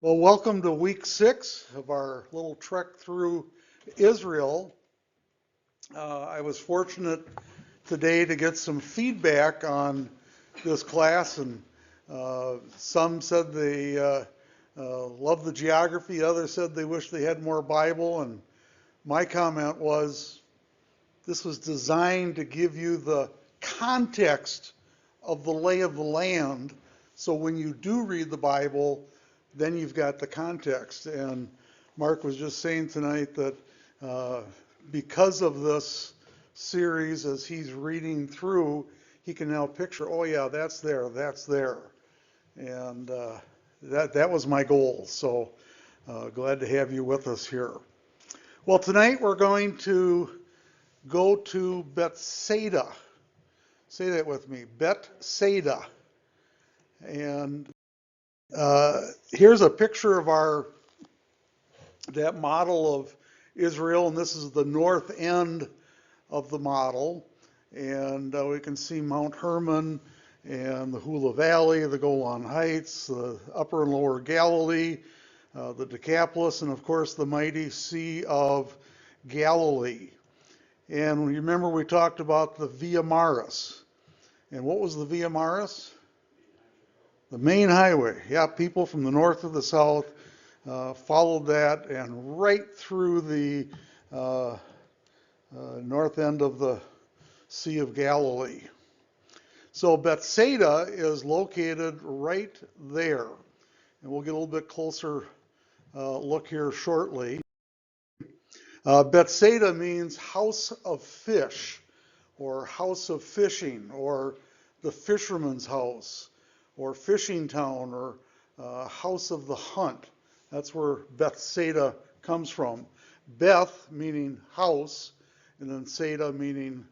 Well, welcome to week 6 of our little trek through Israel. I was fortunate today to get some feedback on this class, and some said they loved the geography, others said they wish they had more Bible, and my comment was this was designed to give you the context of the lay of the land, so when you do read the Bible, then you've got the context. And Mark was just saying tonight that because of this series, as he's reading through, he can now picture, oh yeah, that's there, that's there. And that was my goal. So glad to have you with us here. Well, tonight we're going to go to Bethsaida. Say that with me, Bethsaida. And here's a picture of that model of Israel, and this is the north end of the model. And we can see Mount Hermon and the Hula Valley, the Golan Heights, the Upper and Lower Galilee, the Decapolis, and of course the mighty Sea of Galilee. And you remember we talked about the Via Maris. And what was the Via Maris? The main highway. Yeah, people from the north to the south followed that, and right through the north end of the Sea of Galilee. So Bethsaida is located right there. And we'll get a little bit closer look here shortly. Bethsaida means house of fish, or house of fishing, or the fisherman's house, or fishing town, or house of the hunt. That's where Bethsaida comes from. Beth meaning house, and then Saida meaning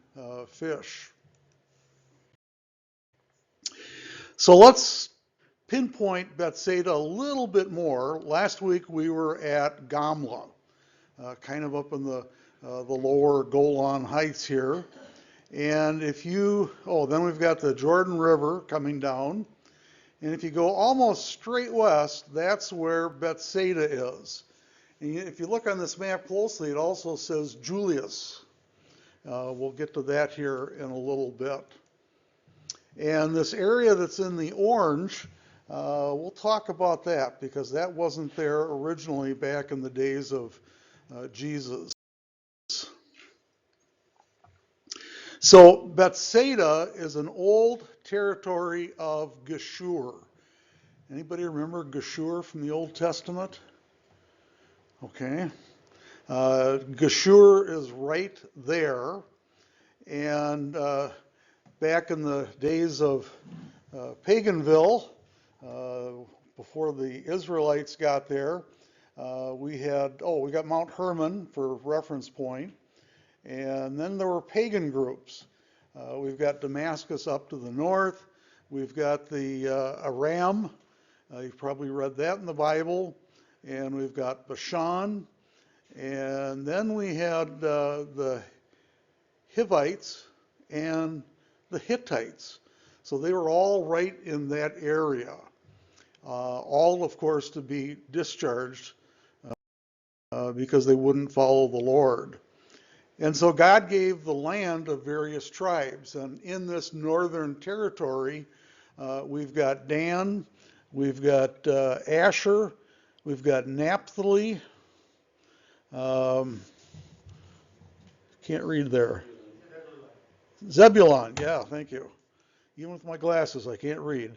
fish. So let's pinpoint Bethsaida a little bit more. Last week we were at Gamla, kind of up in the lower Golan Heights here. And then we've got the Jordan River coming down. And if you go almost straight west, that's where Bethsaida is. And if you look on this map closely, it also says Julius. We'll get to that here in a little bit. And this area that's in the orange, we'll talk about that because that wasn't there originally back in the days of Jesus. So Bethsaida is an old territory of Geshur. Anybody remember Geshur from the Old Testament? Okay. Geshur is right there. And back in the days of Paganville, before the Israelites got there, we got Mount Hermon for reference point. And then there were pagan groups. We've got Damascus up to the north. We've got the Aram. You've probably read that in the Bible. And we've got Bashan. And then we had the Hivites and the Hittites. So they were all right in that area. All, of course, to be discharged because they wouldn't follow the Lord. And so God gave the land of various tribes. And in this northern territory, we've got Dan, we've got Asher, we've got Naphtali. Can't read there. Zebulon, yeah, thank you. Even with my glasses, I can't read.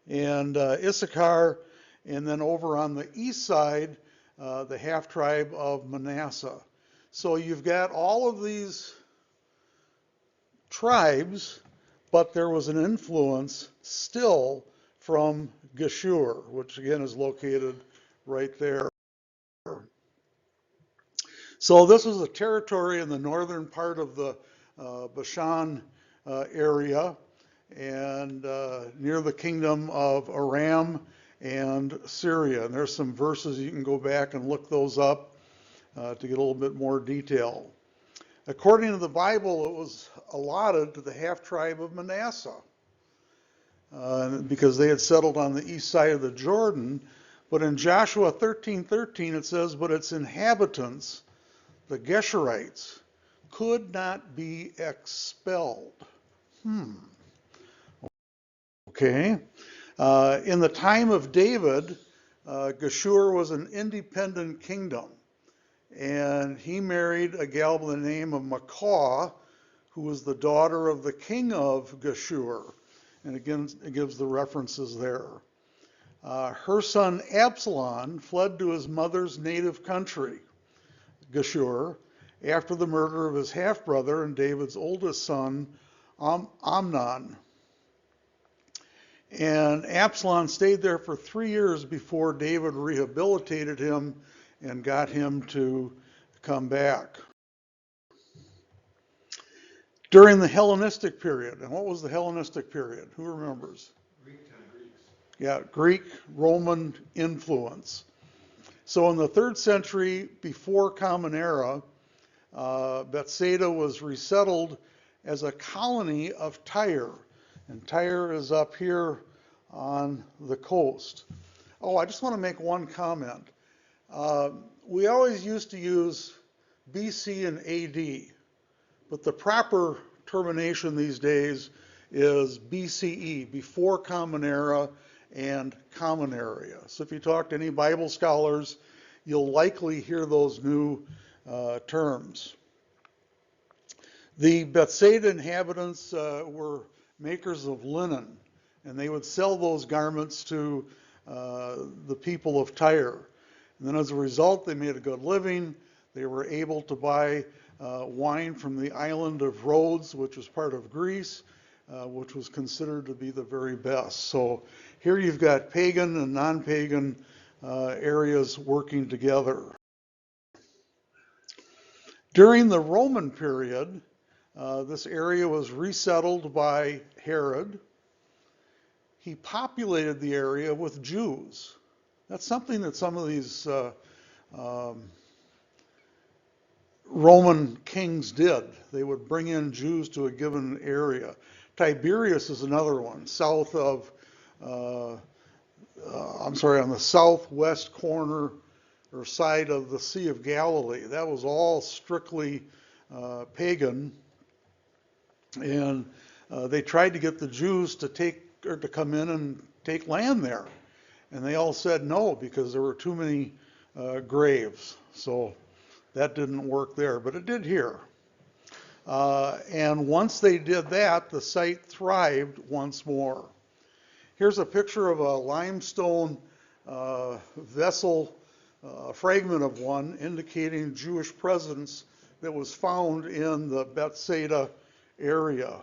And Issachar, and then over on the east side, the half tribe of Manasseh. So you've got all of these tribes, but there was an influence still from Geshur, which again is located right there. So this was a territory in the northern part of the Bashan area, and near the kingdom of Aram and Syria. And there's some verses you can go back and look those up to get a little bit more detail. According to the Bible, it was allotted to the half tribe of Manasseh because they had settled on the east side of the Jordan. But in Joshua 13:13 it says, but its inhabitants, the Geshurites, could not be expelled. Okay. In the time of David, Geshur was an independent kingdom. And he married a gal by the name of Maacah, who was the daughter of the king of Geshur. And again, it gives the references there. Her son Absalom fled to his mother's native country, Geshur, after the murder of his half-brother and David's oldest son, Amnon. And Absalom stayed there for 3 years before David rehabilitated him and got him to come back. During the Hellenistic period, and what was the Hellenistic period? Who remembers? Greeks. Yeah, Greek, Roman influence. So in the 3rd century before Common Era, Bethsaida was resettled as a colony of Tyre. And Tyre is up here on the coast. Oh, I just want to make one comment. We always used to use BC and AD, but the proper termination these days is BCE, before Common Era and Common Era. So if you talk to any Bible scholars, you'll likely hear those new terms. The Bethsaida inhabitants were makers of linen, and they would sell those garments to the people of Tyre. And then as a result, they made a good living. They were able to buy wine from the island of Rhodes, which was part of Greece, which was considered to be the very best. So here you've got pagan and non-pagan areas working together. During the Roman period, this area was resettled by Herod. He populated the area with Jews. That's something that some of these Roman kings did. They would bring in Jews to a given area. Tiberius is another one, south of, on the southwest corner or side of the Sea of Galilee. That was all strictly pagan. And they tried to get the Jews to come in and take land there. And they all said no, because there were too many graves. So that didn't work there, but it did here. And once they did that, the site thrived once more. Here's a picture of a limestone vessel, a fragment of one, indicating Jewish presence that was found in the Bethsaida area.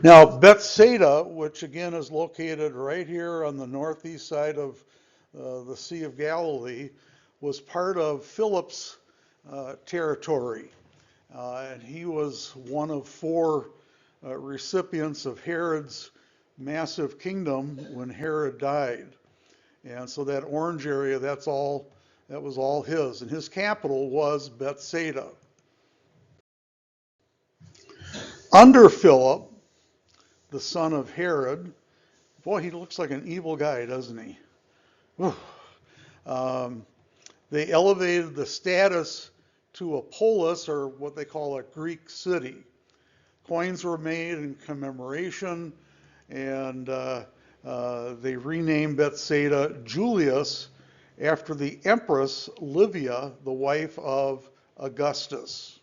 Now, Bethsaida, which again is located right here on the northeast side of the Sea of Galilee, was part of Philip's territory. And he was one of 4 recipients of Herod's massive kingdom when Herod died. And so that orange area, that was all his. And his capital was Bethsaida. Under Philip, the son of Herod, boy, he looks like an evil guy, doesn't he? They elevated the status to a polis, or what they call a Greek city. Coins were made in commemoration, and they renamed Bethsaida Julius after the Empress Livia, the wife of Augustus.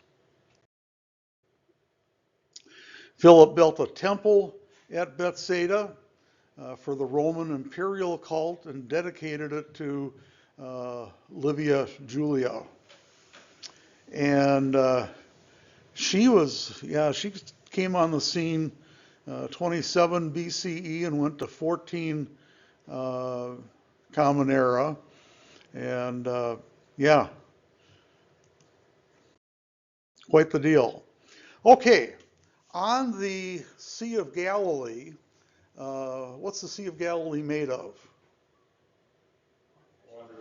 Philip built a temple at Bethsaida for the Roman imperial cult and dedicated it to Livia Julia. And she came on the scene 27 BCE and went to 14 Common Era. And quite the deal. Okay, on the Sea of Galilee, what's the Sea of Galilee made of?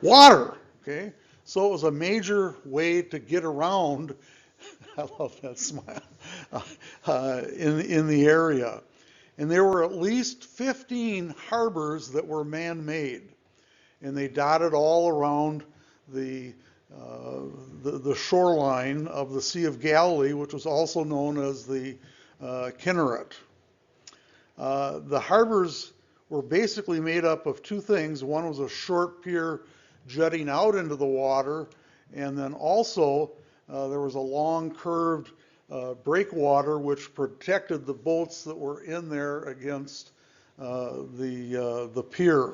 Water. Okay, so it was a major way to get around. I love that smile. In the area, And there were at least 15 harbors that were man-made, and they dotted all around the the shoreline of the Sea of Galilee, which was also known as the Kinneret. The harbors were basically made up of two things. One was a short pier jutting out into the water, and then also there was a long curved breakwater which protected the boats that were in there against the pier.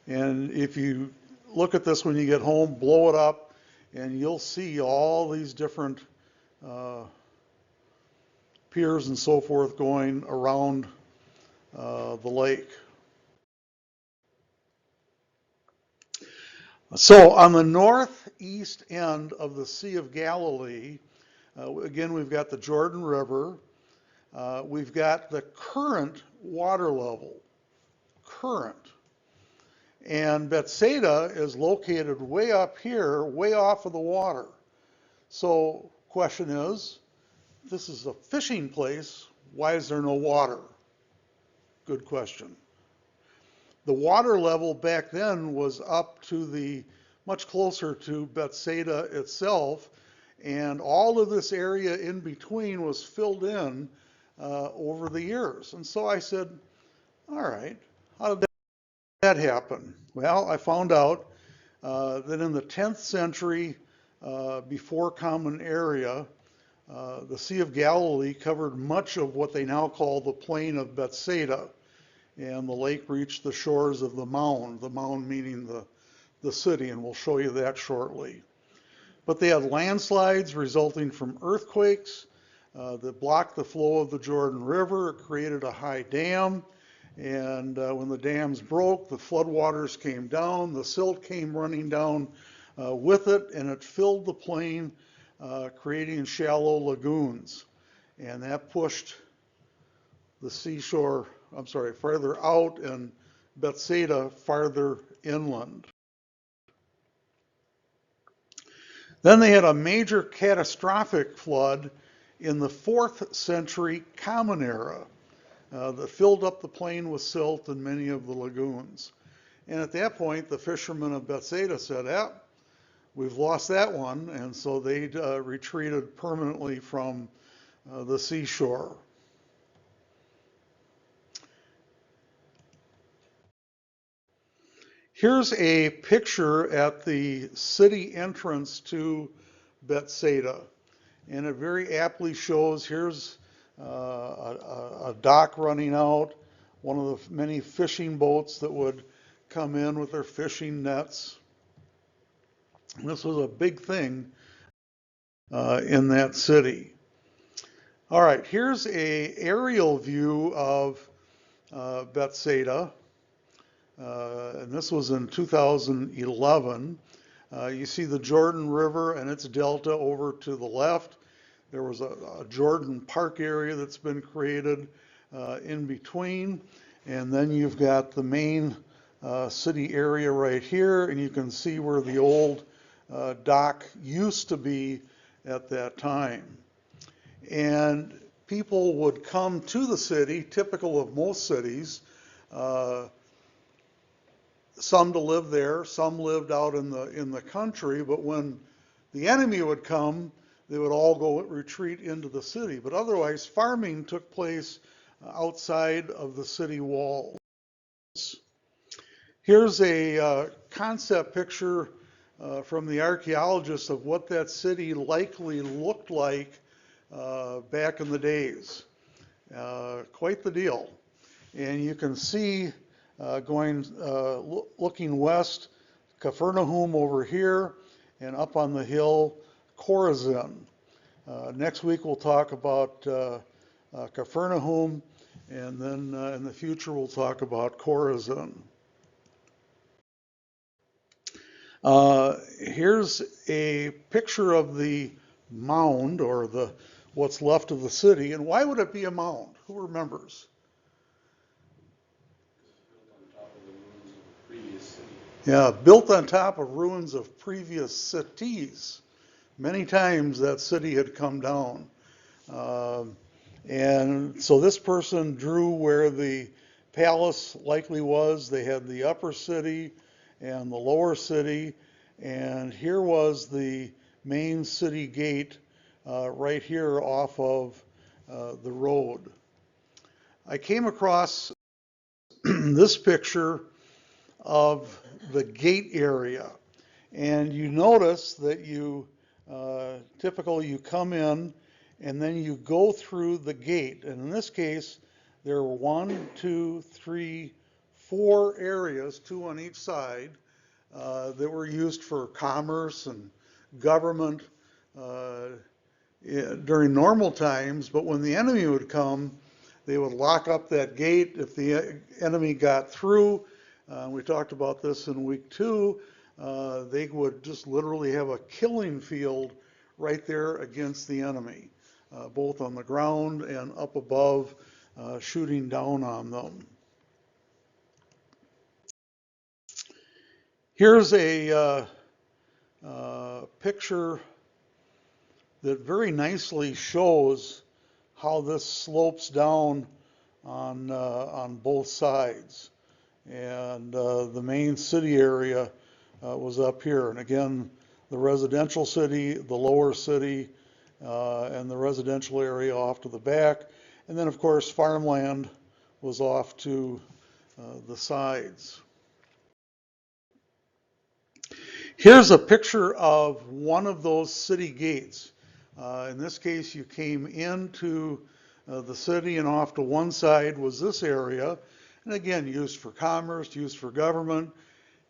And if you look at this when you get home, blow it up, and you'll see all these different piers and so forth going around the lake. So on the northeast end of the Sea of Galilee, again, we've got the Jordan River. We've got the current water level. Current. And Bethsaida is located way up here, way off of the water. So, question is, this is a fishing place, why is there no water? Good question. The water level back then was up to the, much closer to Bethsaida itself, and all of this area in between was filled in over the years. And so I said, all right, how did that happen? Well, I found out that in the 10th century, before Common Era, the Sea of Galilee covered much of what they now call the plain of Bethsaida, and the lake reached the shores of the mound meaning the city, and we'll show you that shortly. But they had landslides resulting from earthquakes that blocked the flow of the Jordan River. It created a high dam, and when the dams broke, the floodwaters came down, the silt came running down with it, and it filled the plain, creating shallow lagoons. And that pushed the seashore, farther out, and Bethsaida farther inland. Then they had a major catastrophic flood in the 4th century Common Era that filled up the plain with silt and many of the lagoons. And at that point, the fishermen of Bethsaida said, we've lost that one, and so they retreated permanently from the seashore. Here's a picture at the city entrance to Bethsaida, and it very aptly shows, here's a dock running out, one of the many fishing boats that would come in with their fishing nets. And this was a big thing in that city. All right, here's an aerial view of Bethsaida. And this was in 2011. You see the Jordan River and its delta over to the left. There was a Jordan Park area that's been created in between. And then you've got the main city area right here, and you can see where the old dock used to be at that time. And people would come to the city, typical of most cities, some to live there, some lived out in the country, but when the enemy would come, they would all go retreat into the city. But otherwise, farming took place outside of the city walls. Here's a concept picture from the archaeologists of what that city likely looked like back in the days. Quite the deal. And you can see looking west, Capernaum over here, and up on the hill, Chorazin. Next week we'll talk about Capernaum, and then in the future we'll talk about Chorazin. Here's a picture of the mound, or what's left of the city. And why would it be a mound? Who remembers? Yeah, built on top of ruins of previous cities. Many times that city had come down. And so this person drew where the palace likely was. They had the upper city and the lower city, and here was the main city gate right here off of the road. I came across this picture of the gate area, and you notice that typically you come in and then you go through the gate. And in this case, there were 1, 2, 3, 4 areas, 2 on each side, that were used for commerce and government during normal times. But when the enemy would come, they would lock up that gate. If the enemy got through, we talked about this in week 2, they would just literally have a killing field right there against the enemy, both on the ground and up above, shooting down on them. Here's a picture that very nicely shows how this slopes down on both sides. And the main city area was up here. And again, the residential city, the lower city, and the residential area off to the back. And then, of course, farmland was off to the sides. Here's a picture of one of those city gates. In this case, you came into the city, and off to one side was this area. And again, used for commerce, used for government,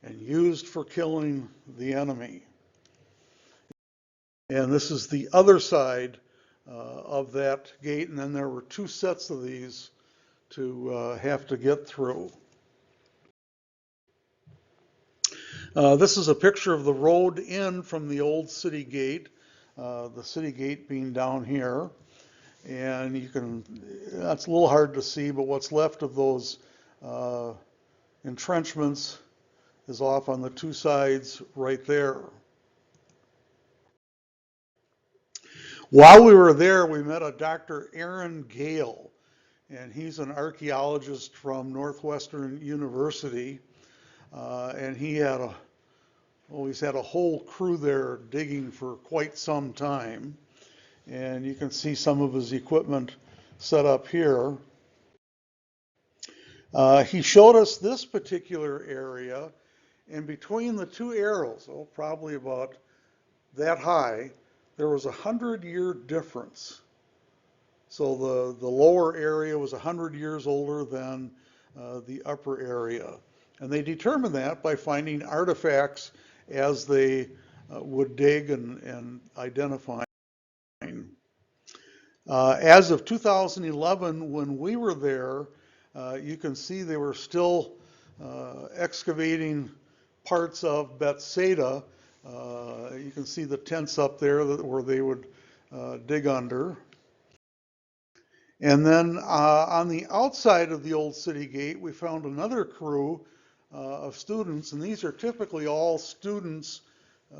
and used for killing the enemy. And this is the other side of that gate, and then there were 2 sets of these to have to get through. This is a picture of the road in from the old city gate, the city gate being down here. And that's a little hard to see, but what's left of those entrenchments is off on the 2 sides right there. While we were there, we met a Dr. Aaron Gale, and he's an archaeologist from Northwestern University, and he's had a whole crew there digging for quite some time, and you can see some of his equipment set up here. He showed us this particular area, and between the 2 arrows, probably about that high, there was a 100-year difference. So the lower area was 100 years older than the upper area. And they determined that by finding artifacts as they would dig and identify. As of 2011, when we were there, you can see they were still excavating parts of Bethsaida. You can see the tents up there where they would dig under. And then on the outside of the old city gate, we found another crew of students, and these are typically all students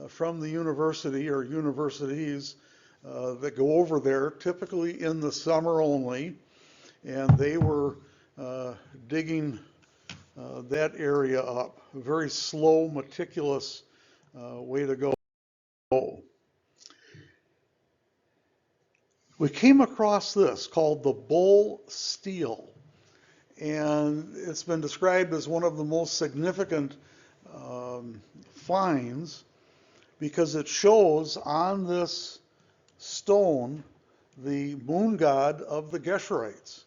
from the university or universities that go over there, typically in the summer only, and they were digging that area up. A very slow, meticulous way to go. We came across this called the bull steel, and it's been described as one of the most significant finds because it shows on this stone the moon god of the Geshurites.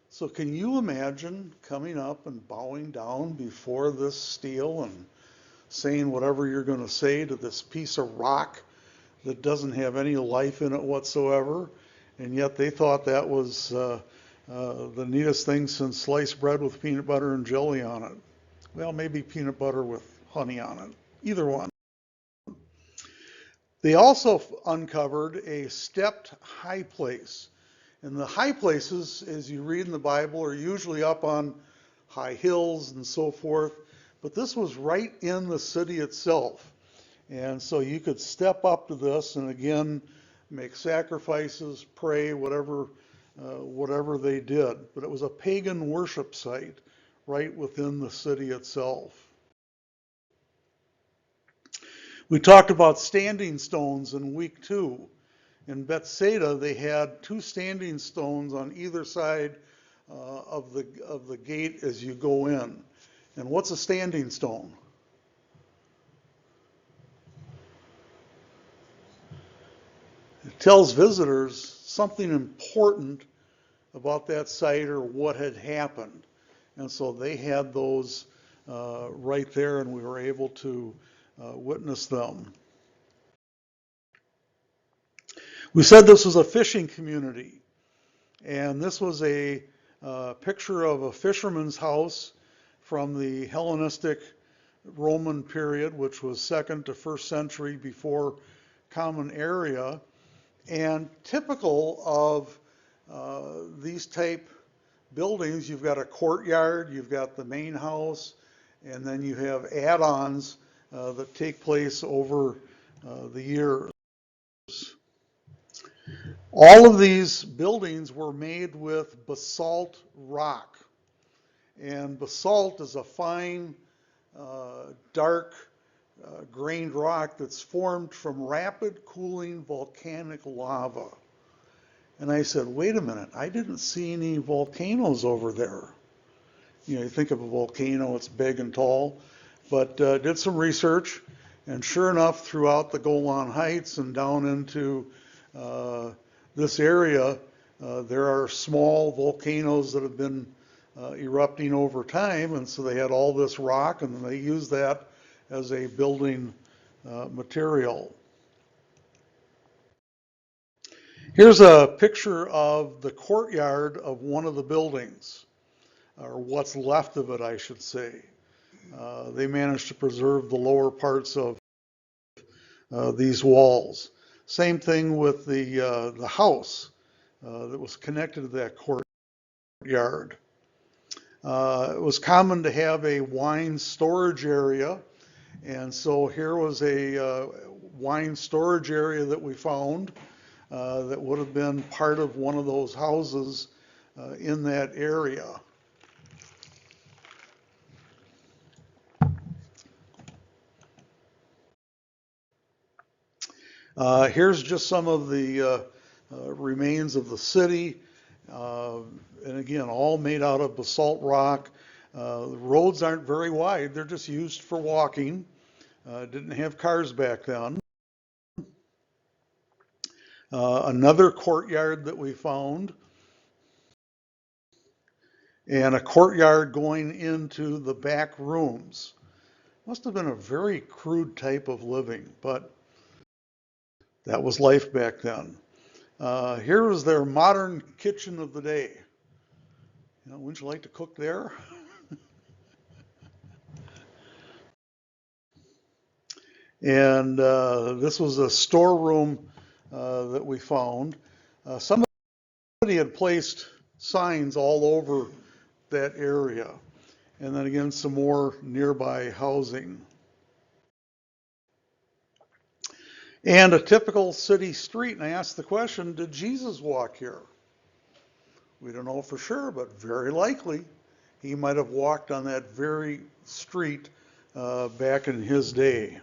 So can you imagine coming up and bowing down before this steel and saying whatever you're going to say to this piece of rock that doesn't have any life in it whatsoever, and yet they thought that was the neatest thing since sliced bread with peanut butter and jelly on it. Well, maybe peanut butter with honey on it, either one. They also uncovered a stepped high place. And the high places, as you read in the Bible, are usually up on high hills and so forth, but this was right in the city itself. And so you could step up to this and again make sacrifices, pray, whatever whatever they did. But it was a pagan worship site right within the city itself. We talked about standing stones in week 2. In Bethsaida, they had 2 standing stones on either side of the gate as you go in. And what's a standing stone? It tells visitors something important about that site or what had happened. And so they had those right there, and we were able to witness them. We said this was a fishing community, and this was a picture of a fisherman's house from the Hellenistic Roman period, which was 2nd to 1st century before Common Era. And typical of these type buildings, you've got a courtyard, you've got the main house, and then you have add-ons that take place over the years. All of these buildings were made with basalt rock. And basalt is a fine, dark, grained rock that's formed from rapid cooling volcanic lava. And I said, wait a minute, I didn't see any volcanoes over there. You know, you think of a volcano, it's big and tall, but did some research, and sure enough, throughout the Golan Heights and down into this area, there are small volcanoes that have been erupting over time, and so they had all this rock, and they used that as a building material. Here's a picture of the courtyard of one of the buildings, or what's left of it, I should say. They managed to preserve the lower parts of these walls. Same thing with the house that was connected to that courtyard. It was common to have a wine storage area, and so here was a wine storage area that we found that would have been part of one of those houses in that area. Here's just some of the remains of the city, and again, all made out of basalt rock. The roads aren't very wide, they're just used for walking. Didn't have cars back then. Another courtyard that we found, and a courtyard going into the back rooms. Must have been a very crude type of living, but that was life back then. Here was their modern kitchen of the day. You know, wouldn't you like to cook there? And this was a storeroom that we found. Somebody had placed signs all over that area. And then again, some more nearby housing. And a typical city street. And I asked the question, did Jesus walk here? We don't know for sure, but very likely he might have walked on that very street back in his day,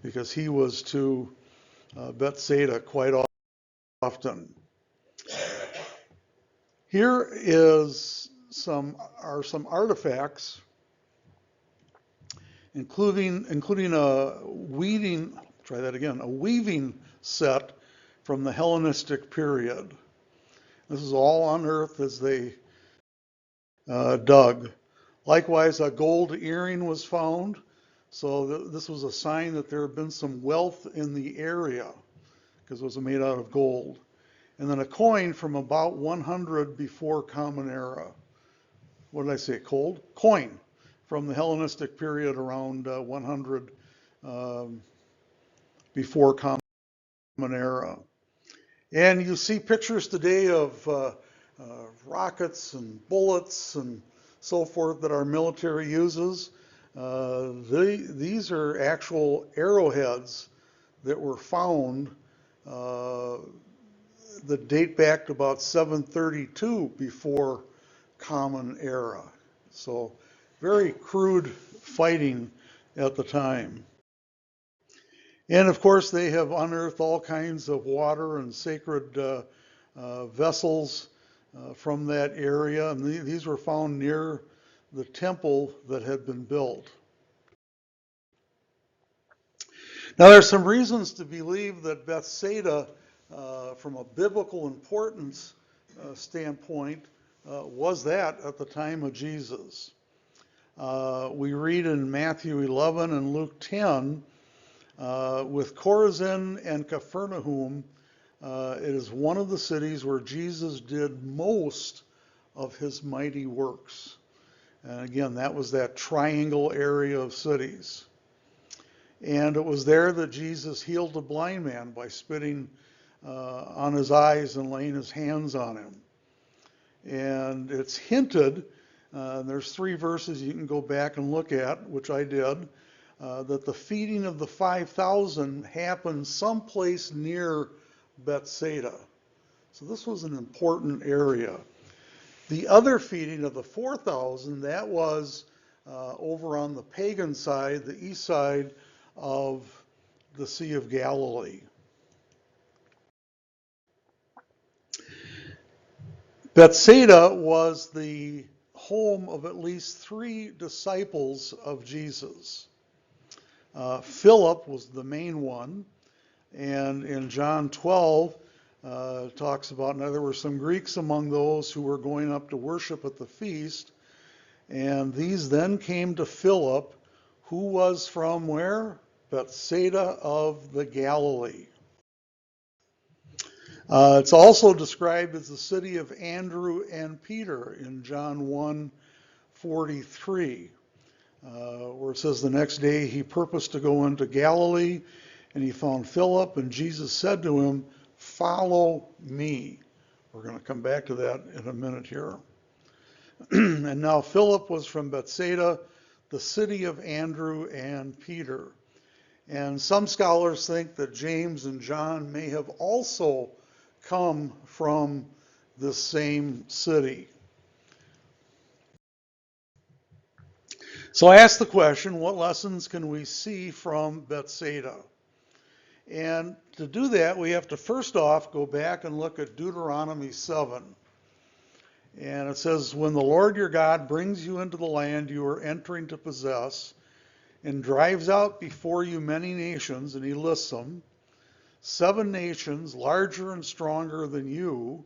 because he was to Bethsaida quite often. Here are some artifacts, including a weaving set from the Hellenistic period. This is all unearthed as they dug. Likewise, a gold earring was found. So this was a sign that there had been some wealth in the area, because it was made out of gold. And then a coin from about 100 before Common Era. What did I say? Coin from the Hellenistic period around 100 before Common Era. And you see pictures today of rockets and bullets and so forth that our military uses. These are actual arrowheads that were found that date back to about 732 before Common Era. So very crude fighting at the time. And of course, they have unearthed all kinds of water and sacred vessels from that area, and these were found near the temple that had been built. Now, there's some reasons to believe that Bethsaida, from a biblical importance standpoint, was that at the time of Jesus. We read in Matthew 11 and Luke 10, with Chorazin and Capernaum, it is one of the cities where Jesus did most of his mighty works. And again, that was that triangle area of cities. And it was there that Jesus healed a blind man by spitting on his eyes and laying his hands on him. And it's hinted, there's 3 verses you can go back and look at, which I did, that the feeding of the 5,000 happened someplace near Bethsaida. So this was an important area. The other feeding of the 4,000, that was over on the pagan side, the east side of the Sea of Galilee. Bethsaida was the home of at least 3 disciples of Jesus. Philip was the main one, and in John 12 talks about, now there were some Greeks among those who were going up to worship at the feast, and these then came to Philip, who was from where? Bethsaida of the Galilee. It's also described as the city of Andrew and Peter in John 1:43, where it says, the next day he purposed to go into Galilee, and he found Philip, and Jesus said to him, follow me. We're going to come back to that in a minute here. And now Philip was from Bethsaida, the city of Andrew and Peter. And some scholars think that James and John may have also come from the same city. So I asked the question, what lessons can we see from Bethsaida? And to do that, we have to first off go back and look at Deuteronomy 7. And it says, when the Lord your God brings you into the land you are entering to possess, and drives out before you many nations, and he lists them, 7 nations larger and stronger than you,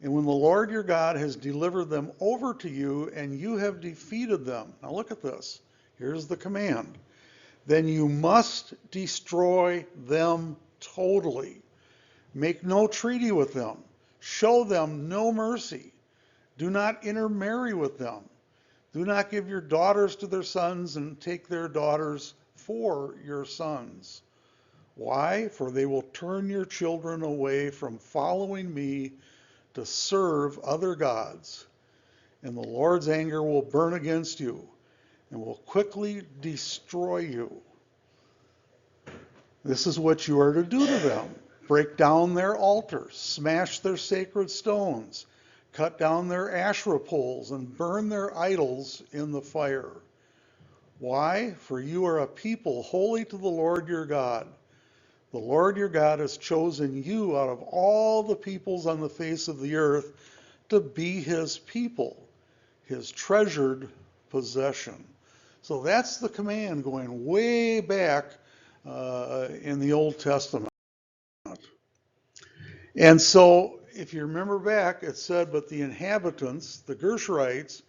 and when the Lord your God has delivered them over to you, and you have defeated them. Now look at this. Here's the command. Then you must destroy them totally. Make no treaty with them. Show them no mercy. Do not intermarry with them. Do not give your daughters to their sons, and take their daughters for your sons. Why? For they will turn your children away from following me to serve other gods. And the Lord's anger will burn against you and will quickly destroy you. This is what you are to do to them. Break down their altars, smash their sacred stones, cut down their Asherah poles, and burn their idols in the fire. Why? For you are a people holy to the Lord your God. The Lord your God has chosen you out of all the peoples on the face of the earth to be his people, his treasured possession. So that's the command going way back in the Old Testament. And so if you remember back, it said, but the inhabitants, the Gershurites,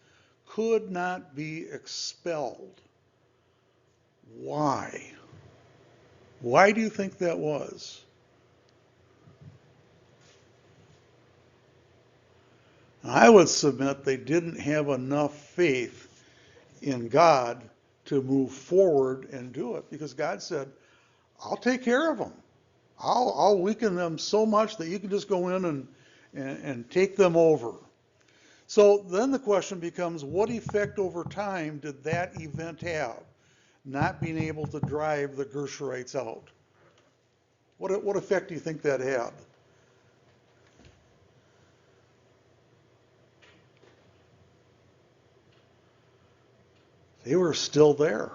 could not be expelled. Why? Why do you think that was? I would submit they didn't have enough faith in God to move forward and do it, because God said, I'll take care of them. I'll weaken them so much that you can just go in and take them over. So then the question becomes, what effect over time did that event have? Not being able to drive the Gershurites out. What effect do you think that had? They were still there.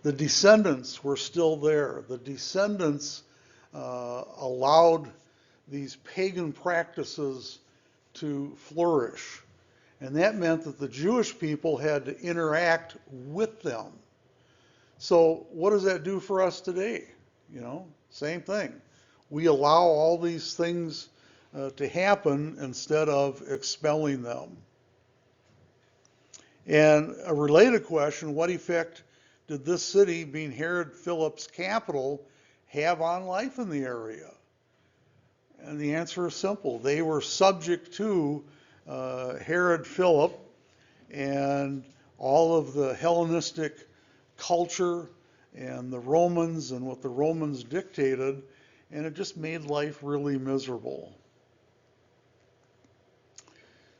The descendants were still there. The descendants allowed these pagan practices to flourish. And that meant that the Jewish people had to interact with them. So what does that do for us today? Same thing. We allow all these things to happen instead of expelling them. And a related question, what effect did this city, being Herod Philip's capital, have on life in the area? And the answer is simple. They were subject to Herod Philip and all of the Hellenistic culture and the Romans and what the Romans dictated, and it just made life really miserable.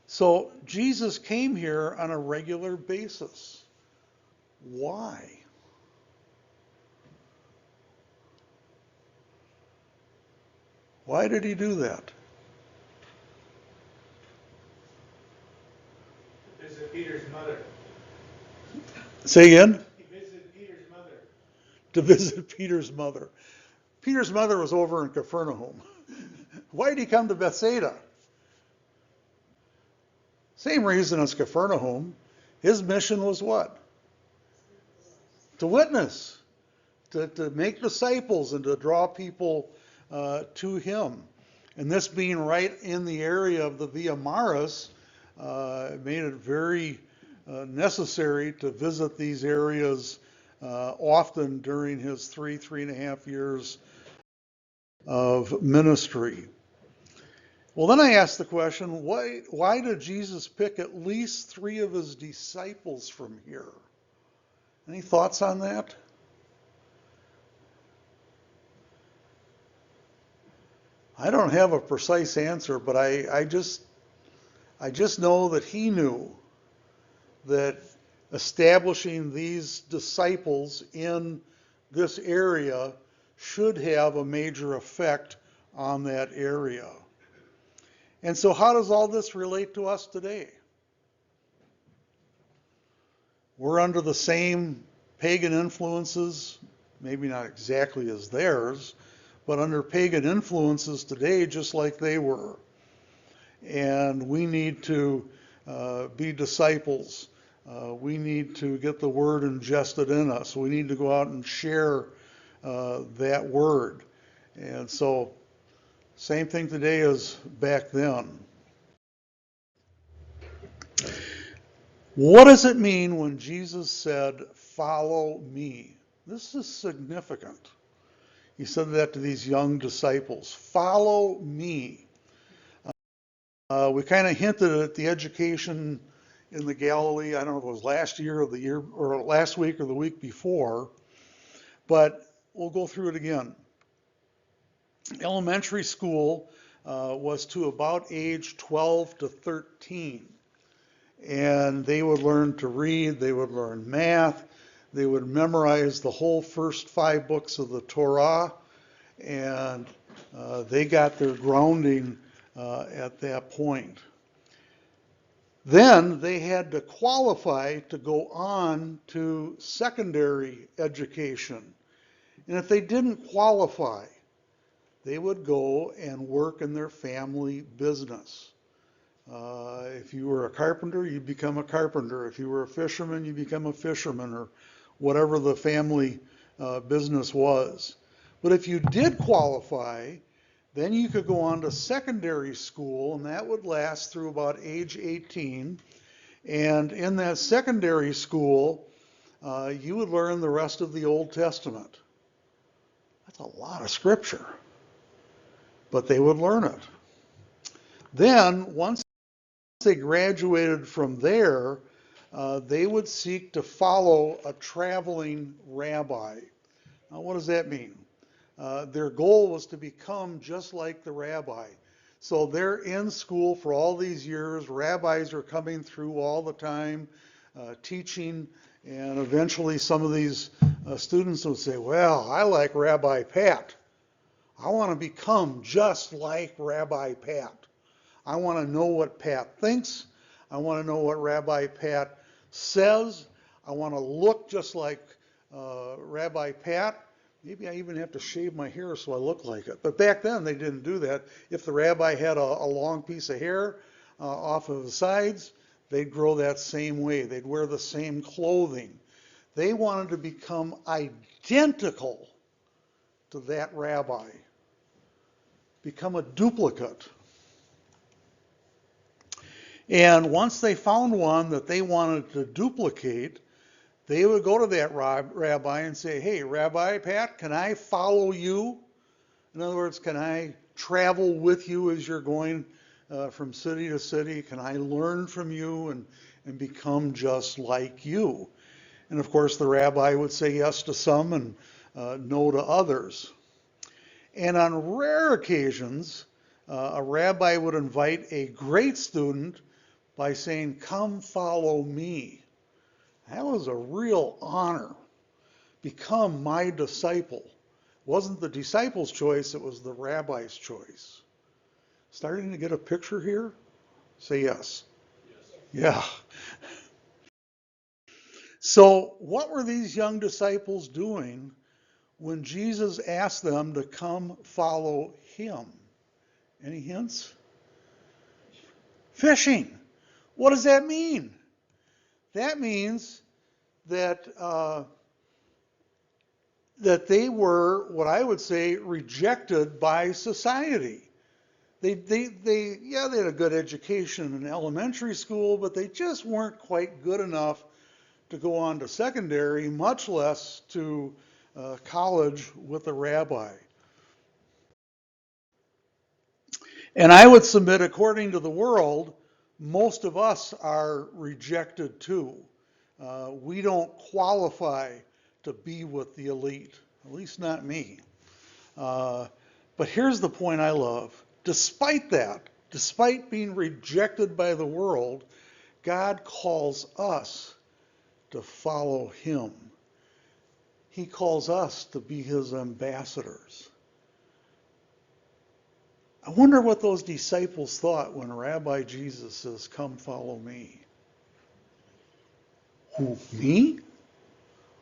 So Jesus came here on a regular basis. Why? Why did he do that? To visit Peter's mother. Say again? He visited Peter's mother. To visit Peter's mother. Peter's mother was over in Capernaum. Why did he come to Bethsaida? Same reason as Capernaum. His mission was what? To witness, to make disciples and to draw people to him. And this being right in the area of the Via Maris made it very necessary to visit these areas often during his 3.5 years of ministry. Well, then I asked the question, why did Jesus pick at least 3 of his disciples from here? Any thoughts on that? I don't have a precise answer, but I just know that he knew that establishing these disciples in this area should have a major effect on that area. And so how does all this relate to us today? We're under the same pagan influences, maybe not exactly as theirs, but under pagan influences today just like they were. And we need to be disciples. We need to get the word ingested in us. We need to go out and share that word. And so, same thing today as back then. What does it mean when Jesus said, "Follow me"? This is significant. He said that to these young disciples. Follow me. We kind of hinted at the education in the Galilee. I don't know if it was last year or the year or last week or the week before, but we'll go through it again. Elementary school was to about age 12 to 13. And they would learn to read, they would learn math, they would memorize the whole first 5 books of the Torah, and they got their grounding at that point. Then they had to qualify to go on to secondary education. And if they didn't qualify, they would go and work in their family business. If you were a carpenter, you'd become a carpenter. If you were a fisherman, you become a fisherman, or whatever the family business was. But if you did qualify, then you could go on to secondary school, and that would last through about age 18. And in that secondary school, you would learn the rest of the Old Testament. That's a lot of scripture, but they would learn it. Then, once they graduated from there, they would seek to follow a traveling rabbi. Now, what does that mean? Their goal was to become just like the rabbi. So they're in school for all these years. Rabbis are coming through all the time, teaching, and eventually some of these students would say, well, I like Rabbi Pat. I want to become just like Rabbi Pat. I want to know what Pat thinks. I want to know what Rabbi Pat says. I want to look just like Rabbi Pat. Maybe I even have to shave my hair so I look like it. But back then they didn't do that. If the rabbi had a long piece of hair off of the sides, they'd grow that same way. They'd wear the same clothing. They wanted to become identical to that rabbi, become a duplicate. And once they found one that they wanted to duplicate, they would go to that rabbi and say, hey, Rabbi Pat, can I follow you? In other words, can I travel with you as you're going from city to city? Can I learn from you and become just like you? And of course, the rabbi would say yes to some and no to others. And on rare occasions, a rabbi would invite a great student by saying, come follow me. That was a real honor. Become my disciple. It wasn't the disciple's choice, it was the rabbi's choice. Starting to get a picture here? Say yes. Yeah. So what were these young disciples doing when Jesus asked them to come follow him? Any hints? Fishing. What does that mean? That means that that they were, what I would say, rejected by society. They had a good education in elementary school, but they just weren't quite good enough to go on to secondary, much less to college with a rabbi. And I would submit, according to the world, most of us are rejected too. We don't qualify to be with the elite, at least not me. But here's the point I love. Despite that, despite being rejected by the world, God calls us to follow him. He calls us to be his ambassadors. I wonder what those disciples thought when Rabbi Jesus says, come follow me. Who, me?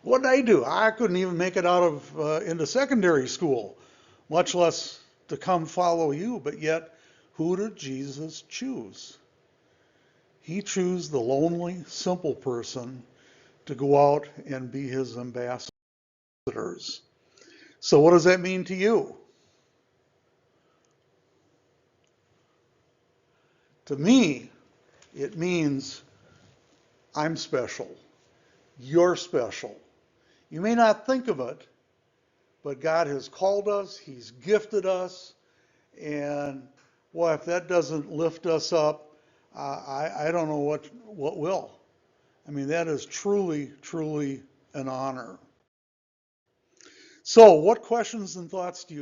What did I do? I couldn't even make it out of into secondary school, much less to come follow you. But yet, who did Jesus choose? He chose the lonely, simple person to go out and be his ambassadors. So what does that mean to you? To me, it means I'm special. You're special. You may not think of it, but God has called us, he's gifted us, and well, if that doesn't lift us up, I don't know what will. I mean, that is truly, truly an honor. So, what questions and thoughts do you